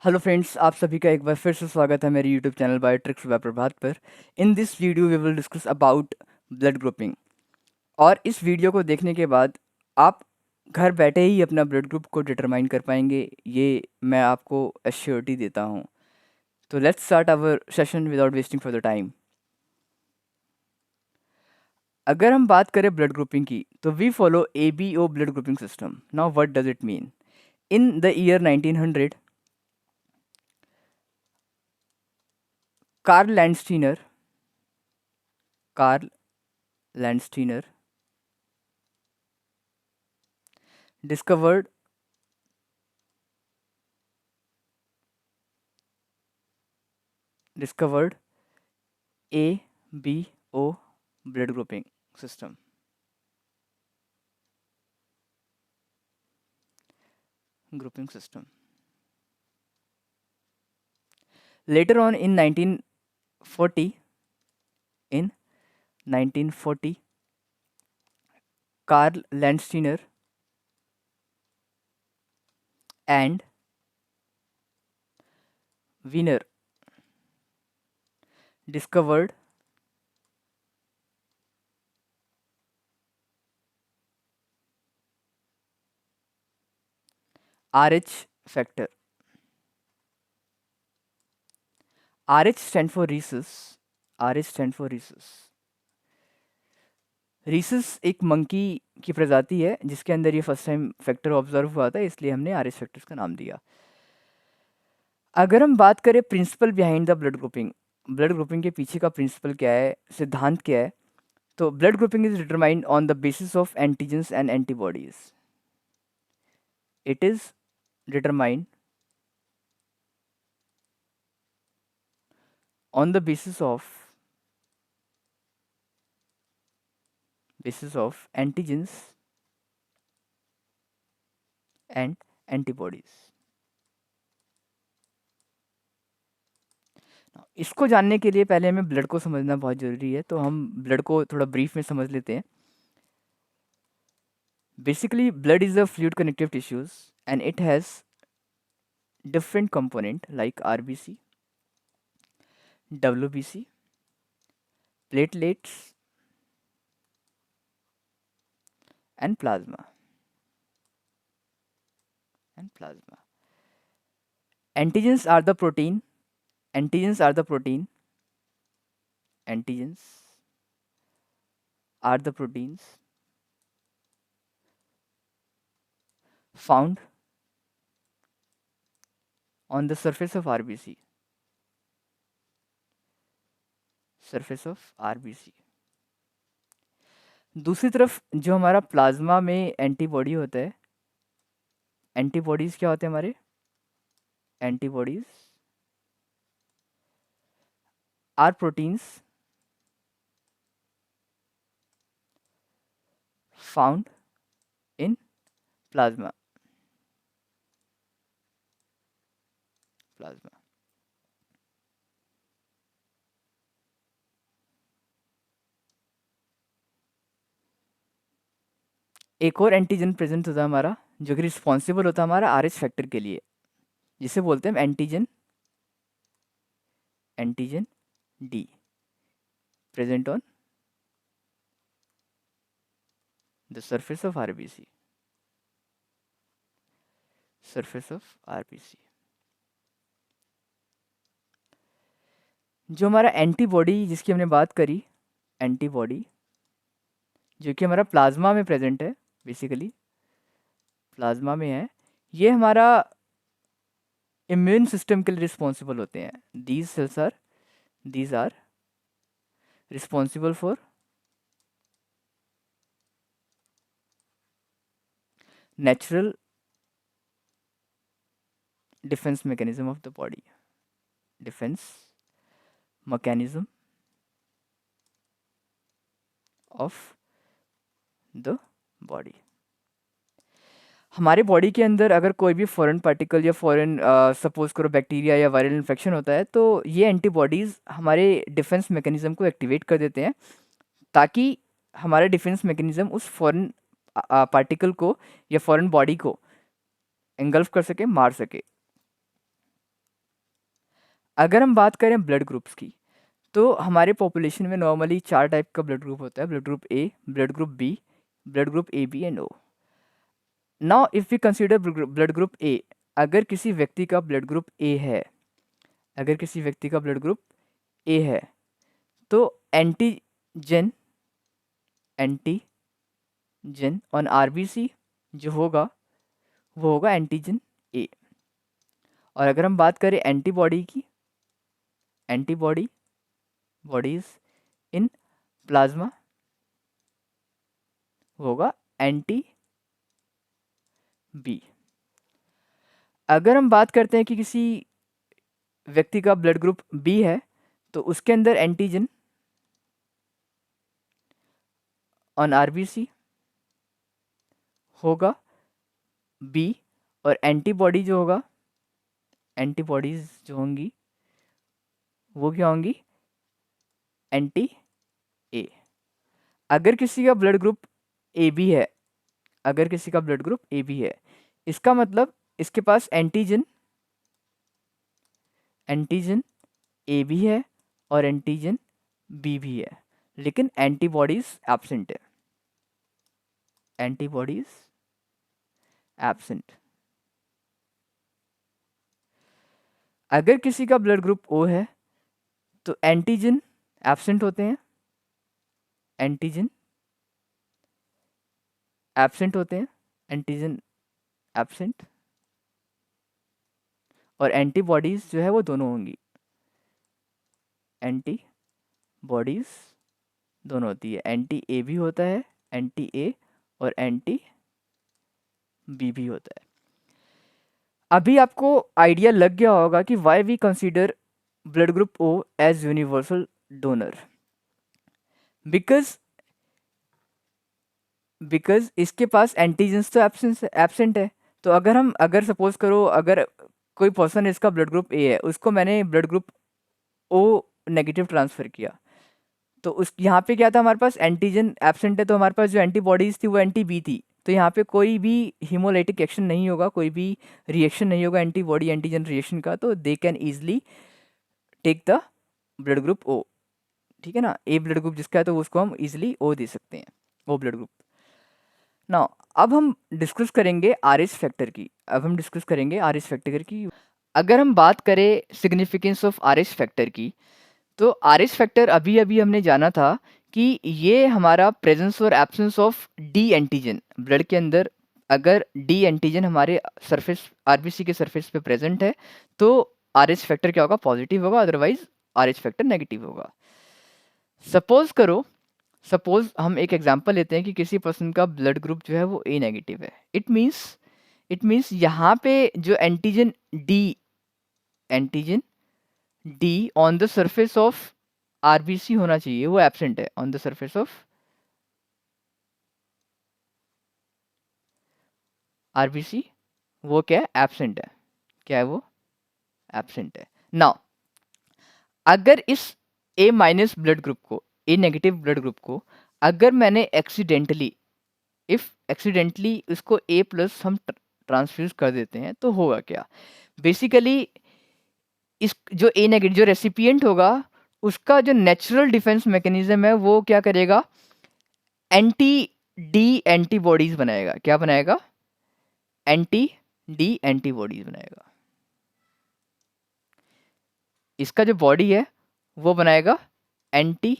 Hello friends, आप सभी का एक बार फिर से स्वागत है मेरे YouTube channel Biotrix by Prabhat पर। In this video we will discuss about blood grouping. और इस वीडियो को देखने के बाद आप घर बैठे ही अपना ब्लड ग्रुप को डिटरमाइन कर पाएंगे, ये मैं आपको एश्योरिटी देता हूँ। तो let's start our session without wasting for the time. अगर हम बात करें ब्लड ग्रुपिंग की, तो we follow ABO blood grouping system. Now what does it mean? In the year 1900, Karl Landsteiner discovered discovered ABO blood grouping system. Later on in 1940, Karl Landsteiner and Wiener discovered RH factor. RH stand for rhesus. RH stand for rhesus. Rhesus एक monkey की प्रजाति है जिसके अंदर ये first time factor observe हुआ था, इसलिए हमने आर एस फैक्टर्स का नाम दिया। अगर हम बात करें principle behind the blood grouping के पीछे का प्रिंसिपल क्या है, सिद्धांत क्या है, तो blood grouping is determined on the basis of antigens and antibodies. It is determined on the basis of antigens and antibodies। इसको जानने के लिए पहले हमें ब्लड को समझना बहुत ज़रूरी है, तो हम ब्लड को थोड़ा ब्रीफ में समझ लेते हैं। Basically blood is a fluid connective tissues and it has different component like RBC, WBC, platelets and plasma. Antigens are the protein. Antigens are the protein. Antigens are the proteins found on the surface of RBC. Surface of RBC. दूसरी तरफ जो हमारा plasma में antibody होता है, antibodies क्या होते हैं हमारे? Antibodies are proteins found in plasma. एक और एंटीजन प्रेजेंट होता है हमारा, जो कि रिस्पॉन्सिबल होता है हमारा आर एच फैक्टर के लिए, जिसे बोलते हैं antigen D, present on the surface of RBC. जो हमारा एंटीबॉडी जिसकी हमने बात करी, एंटीबॉडी जो कि हमारा प्लाज्मा में प्रेजेंट है, बेसिकली प्लाज्मा में है, ये हमारा इम्यून सिस्टम के लिए रिस्पॉन्सिबल होते हैं। These are responsible for natural defence mechanism of the body. Defence mechanism of the body. हमारे बॉडी के अंदर अगर कोई भी फॉरेन पार्टिकल या फॉरेन सपोज करो बैक्टीरिया या वायरल इन्फेक्शन होता है, तो ये एंटीबॉडीज़ हमारे डिफेंस मैकेनिज्म को एक्टिवेट कर देते हैं, ताकि हमारा डिफेंस मैकेनिज्म उस फॉरेन पार्टिकल को या फॉरेन बॉडी को एंगल्फ कर सके, मार सके। अगर हम बात करें ब्लड ग्रुप्स की, तो हमारे पॉपुलेशन में नॉर्मली 4 टाइप का ब्लड ग्रुप होता है, blood group A, blood group B, blood group A B and O. Now if we consider blood group A, अगर किसी व्यक्ति का ब्लड ग्रुप ए है, अगर किसी व्यक्ति का ब्लड ग्रुप ए है, तो एंटीजन एंटीजन ऑन आरबीसी जो होगा वो होगा एंटीजन ए। और अगर हम बात करें एंटीबॉडी की, एंटीबॉडी बॉडीज इन प्लाज्मा होगा एंटी बी। अगर हम बात करते हैं कि किसी व्यक्ति का ब्लड ग्रुप बी है, तो उसके अंदर एंटीजन ऑन आरबीसी होगा बी, और एंटीबॉडी जो होगा, एंटीबॉडीज जो होंगी वो क्या होंगी, एंटी ए। अगर किसी का ब्लड ग्रुप ए बी है, अगर किसी का ब्लड ग्रुप ए बी है, इसका मतलब इसके पास एंटीजन एंटीजन ए भी है और एंटीजन बी भी है, लेकिन एंटीबॉडीज एब्सेंट है, एंटीबॉडीज एब्सेंट। अगर किसी का ब्लड ग्रुप ओ है, तो एंटीजन एब्सेंट होते हैं, एंटीजन एब्सेंट होते हैं, एंटीजन एब्सेंट, और एंटीबॉडीज जो है वो दोनों होंगी, एंटीबॉडीज दोनों होती है, एंटी ए भी होता है, एंटी ए, और एंटी बी भी होता है। अभी आपको आइडिया लग गया होगा कि why we consider blood group O as universal donor, because इसके पास एंटीजन्स तो एब्सेंट है। तो अगर सपोज करो, अगर कोई पर्सन इसका ब्लड ग्रुप ए है, उसको मैंने blood group O negative transfer किया, तो उस यहाँ पे क्या था, हमारे पास एंटीजन एब्सेंट है, तो हमारे पास जो एंटीबॉडीज़ थी वो एंटी बी थी, तो यहाँ पे कोई भी हीमोलाइटिक एक्शन नहीं होगा, कोई भी रिएक्शन नहीं होगा एंटीबॉडी एंटीजन रिएक्शन का, तो they can easily take the blood group O. ठीक है ना, ए ब्लड ग्रुप जिसका है तो उसको हम ईजिली ओ दे सकते हैं, ओ ब्लड ग्रुप। नाउ अब हम डिस्कस करेंगे आर एच फैक्टर की, अगर हम बात करें significance of R H factor की, तो आर एच फैक्टर अभी अभी हमने जाना था कि ये हमारा प्रेजेंस और absence of D antigen blood के अंदर, अगर डी एंटीजन हमारे सरफेस आरबीसी के सरफेस पे प्रेजेंट है, तो आर एच फैक्टर क्या होगा, पॉजिटिव होगा, otherwise R H factor negative होगा। सपोज हम एक एग्जांपल लेते हैं कि किसी पर्सन का ब्लड ग्रुप जो है वो ए नेगेटिव है। इट मीन्स यहाँ पे जो antigen D on the surface of RBC होना चाहिए, वो एब्सेंट है, on the surface of RBC वो क्या है, एब्सेंट है, क्या है वो, एब्सेंट है। नाउ अगर इस ए माइनस ब्लड ग्रुप को, ए नेगेटिव ब्लड ग्रुप को, अगर मैंने एक्सीडेंटली उसको ए प्लस हम ट्रांसफ्यूज कर देते हैं, तो होगा क्या, बेसिकली इस जो ए नेगेटिव जो रेसिपिएंट होगा, उसका जो नेचुरल डिफेंस मैकेनिज्म है वो क्या करेगा, एंटी डी एंटीबॉडीज बनाएगा, क्या बनाएगा, एंटी डी एंटीबॉडीज बनाएगा। इसका जो बॉडी है वो बनाएगा एंटी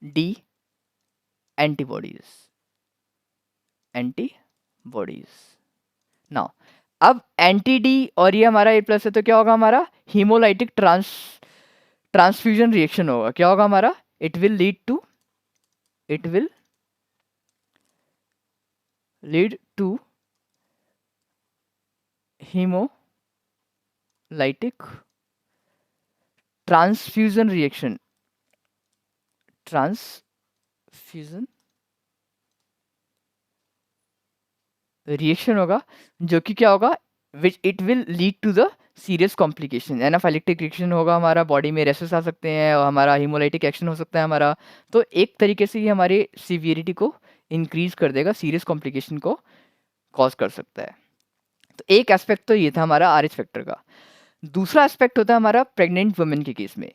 डी एंटीबॉडीज, नाउ अब एंटी डी और ये हमारा ए प्लस है, तो क्या होगा, हमारा हीमोलाइटिक ट्रांसफ्यूजन रिएक्शन होगा, क्या होगा हमारा, it will lead to haemolytic transfusion reaction होगा, जो कि क्या होगा, which it will lead to the serious complication, anaphylactic reaction होगा, हमारा बॉडी में रेसेस आ सकते हैं, और हमारा हीमोलाइटिक एक्शन हो सकता है हमारा। तो एक तरीके से ये हमारे सीवियरिटी को इंक्रीज कर देगा, सीरियस कॉम्प्लिकेशन को कॉज कर सकता है। तो एक एस्पेक्ट तो ये था हमारा आर एच फैक्टर का। दूसरा एस्पेक्ट होता है हमारा प्रेग्नेंट वुमेन के केस में।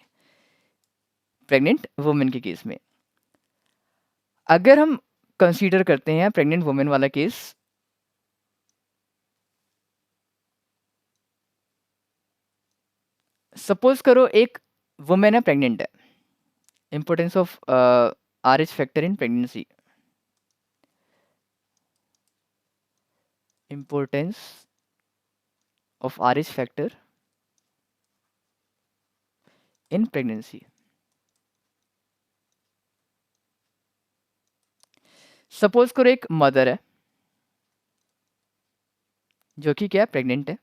प्रेग्नेंट वुमेन के केस में अगर हम कंसीडर करते हैं प्रेग्नेंट वुमेन वाला केस, सपोज करो एक वुमेन है, प्रेग्नेंट है। Importance of RH factor in pregnancy. Importance of RH factor in pregnancy. Suppose करो एक मदर है जो कि क्या प्रेग्नेंट है,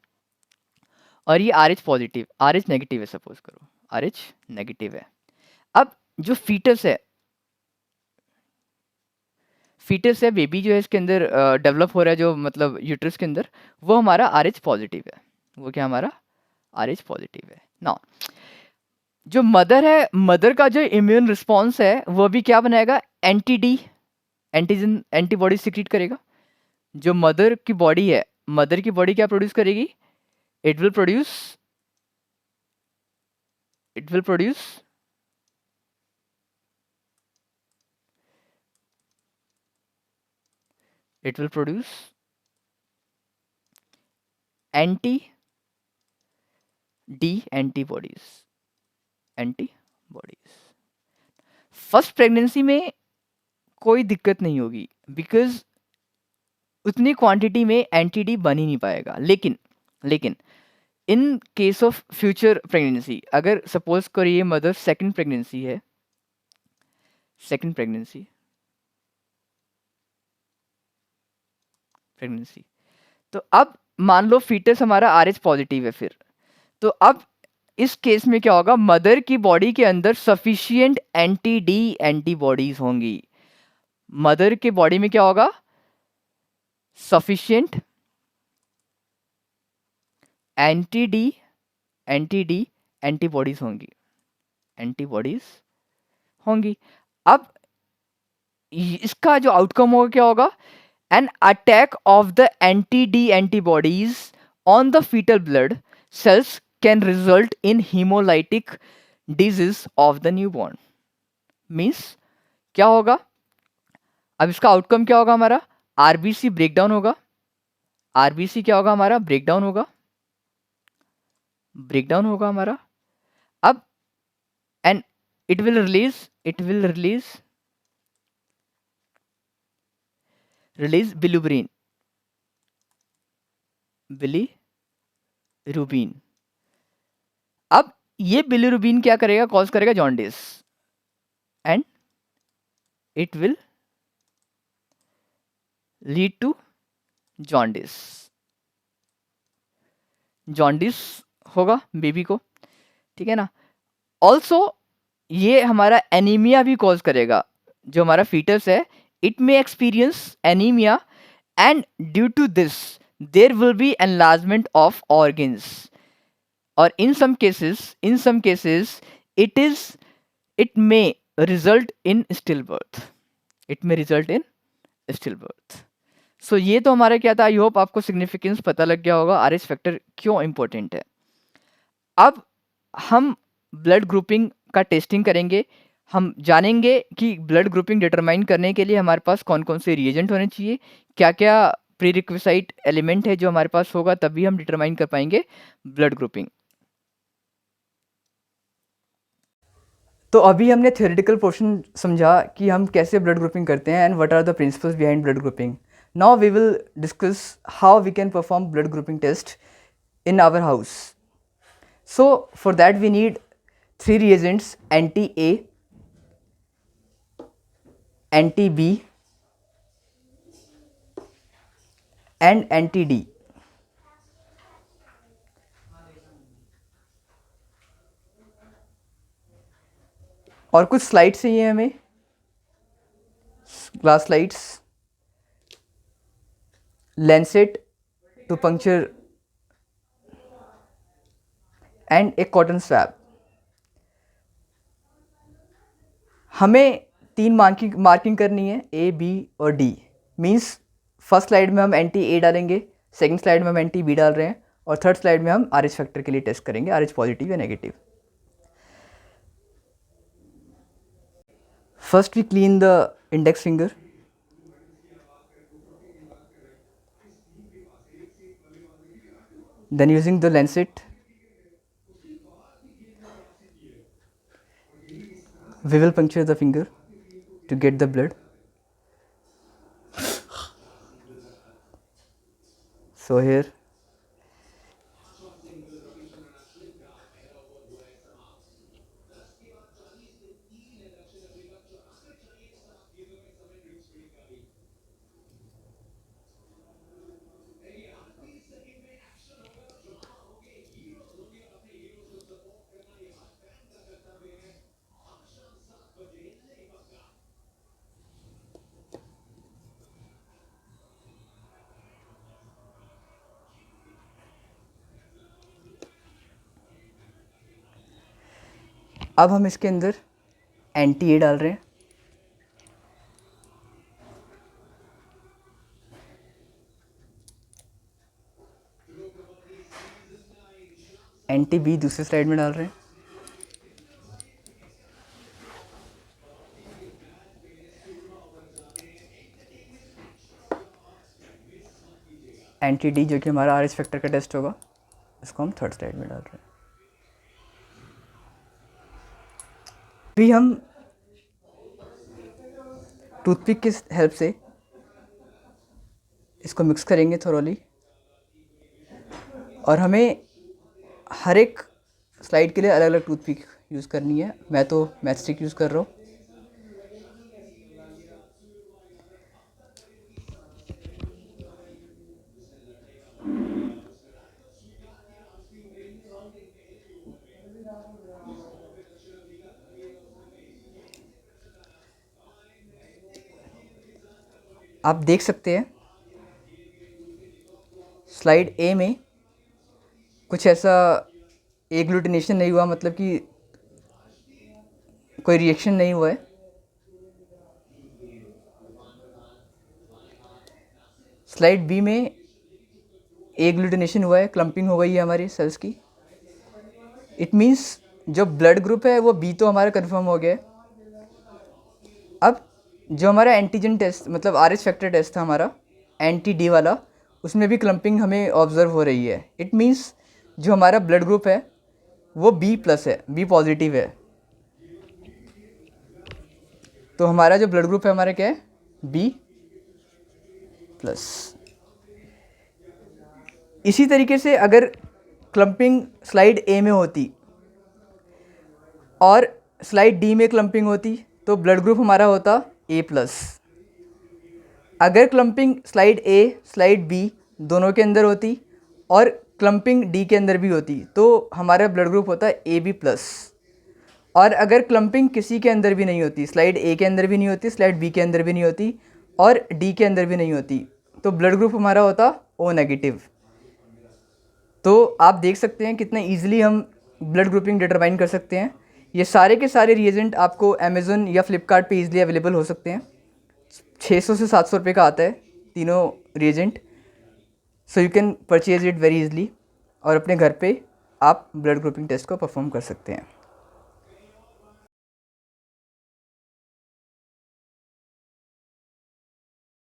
और ये RH पॉजिटिव, RH नेगेटिव है। सपोज करो RH नेगेटिव है। अब जो फीटस है बेबी जो है इसके अंदर डेवलप हो रहा है, जो मतलब यूट्रस के अंदर, वो हमारा RH पॉजिटिव है। वो क्या हमारा RH पॉजिटिव है ना। जो मदर है, मदर का जो इम्यून रिस्पॉन्स है वो भी क्या बनाएगा, एंटी एंटीजन एंटीबॉडी सिक्रीट करेगा। जो मदर की बॉडी है, मदर की बॉडी क्या प्रोड्यूस करेगी, it will produce it will produce it will produce antibodies। First pregnancy में कोई दिक्कत नहीं होगी, बिकॉज उतनी क्वांटिटी में एंटी-डी बन ही नहीं पाएगा। लेकिन in case of future pregnancy, अगर सपोज करिए मदर सेकंड प्रेगनेंसी है, तो अब मान लो फीटस हमारा RH पॉजिटिव है, फिर तो अब इस केस में क्या होगा, मदर की बॉडी के अंदर सफिशिएंट एंटी-डी एंटीबॉडीज होंगी। मदर के बॉडी में क्या होगा, सफिशिएंट एंटी-डी एंटीबॉडीज होंगी। अब इसका जो आउटकम होगा क्या होगा, an attack of the anti-D antibodies on the fetal blood cells can result in hemolytic disease of the newborn। Means क्या होगा, अब इसका आउटकम क्या होगा, हमारा आरबीसी ब्रेकडाउन होगा। आरबीसी क्या होगा, हमारा ब्रेकडाउन होगा हमारा। अब and it will release bilirubin. अब ये बिलिरुबिन क्या करेगा, कॉज करेगा jaundice, and it will lead to jaundice होगा बेबी को, ठीक है ना। ऑल्सो ये हमारा एनीमिया भी कॉज करेगा। जो हमारा फीटस है, it may experience anaemia, and due to this there will be enlargement of organs, और in some cases it may result in still birth. So ये तो हमारा क्या था, आई होप आपको सिग्निफिकेंस पता लग गया होगा, RH फैक्टर क्यों इंपॉर्टेंट है। अब हम ब्लड ग्रुपिंग का टेस्टिंग करेंगे। हम जानेंगे कि ब्लड ग्रुपिंग डिटरमाइन करने के लिए हमारे पास कौन कौन से रिएजेंट होने चाहिए, क्या क्या प्रीरिक्विसाइट एलिमेंट है जो हमारे पास होगा, तभी हम डिटरमाइन कर पाएंगे ब्लड ग्रुपिंग। तो अभी हमने थ्योरेटिकल पोर्शन समझा कि हम कैसे ब्लड ग्रुपिंग करते हैं and what are the principles behind blood grouping. Now we will discuss how we can perform blood grouping test in our house. So for that we need 3 reagents, anti-A, anti-B and anti-D. और कुछ slides चाहिए हमें, glass slides, lancet to puncture and एक cotton swab. हमें 3 marking करनी है, A, B और D। Means first slide में हम एंटी-A डालेंगे, सेकंड स्लाइड में हम एंटी-B डाल रहे हैं, और थर्ड स्लाइड में हम RH फैक्टर के लिए टेस्ट करेंगे, RH पॉजिटिव या negative. First we clean the index finger. Then using the lancet, we will puncture the finger to get the blood. So here अब हम इसके अंदर एंटी ए डाल रहे हैं। एंटी बी दूसरे साइड में डाल रहे हैं। एंटी डी जो कि हमारा RH फैक्टर का टेस्ट होगा, इसको हम थर्ड साइड में डाल रहे हैं। अभी हम टूथपिक की हेल्प से इसको मिक्स करेंगे थोरोली, और हमें हर एक स्लाइड के लिए अलग अलग टूथपिक यूज़ करनी है। मैं तो मैचस्टिक यूज़ कर रहा हूँ। आप देख सकते हैं स्लाइड ए में कुछ ऐसा एग्लूटिनेशन नहीं हुआ, मतलब कि कोई रिएक्शन नहीं हुआ है। स्लाइड बी में एग्लूटिनेशन हुआ है, क्लम्पिंग हो गई है हमारी सेल्स की। इट मीन्स जो ब्लड ग्रुप है वो बी तो हमारा कंफर्म हो गया है। अब जो हमारा एंटीजन टेस्ट, मतलब RH फैक्टर टेस्ट था हमारा एंटी डी वाला, उसमें भी क्लम्पिंग हमें ऑब्जर्व हो रही है। इट मीन्स जो हमारा ब्लड ग्रुप है वो बी प्लस है, बी पॉजिटिव है। तो हमारा जो ब्लड ग्रुप है हमारा क्या है, बी प्लस। इसी तरीके से अगर क्लम्पिंग स्लाइड ए में होती और स्लाइड डी में क्लम्पिंग होती तो ब्लड ग्रुप हमारा होता ए प्लस। अगर क्लम्पिंग स्लाइड ए स्लाइड बी दोनों के अंदर होती और क्लम्पिंग डी के अंदर भी होती तो हमारा ब्लड ग्रुप होता ए बी प्लस। और अगर क्लम्पिंग किसी के अंदर भी नहीं होती, स्लाइड ए के अंदर भी नहीं होती, स्लाइड बी के अंदर भी नहीं होती और डी के अंदर भी नहीं होती, तो ब्लड ग्रुप हमारा होता ओ नेगेटिव। तो आप देख सकते हैं कितना ईजिली हम ब्लड ग्रुपिंग डिटरमाइन कर सकते हैं। ये सारे के सारे रिएजेंट आपको अमेज़न या फ्लिपकार्ट पे ईजिली अवेलेबल हो सकते हैं। 600 से 700 रुपये का आता है तीनों reagent. So you can purchase it very easily और अपने घर पे आप ब्लड ग्रुपिंग टेस्ट को परफॉर्म कर सकते हैं।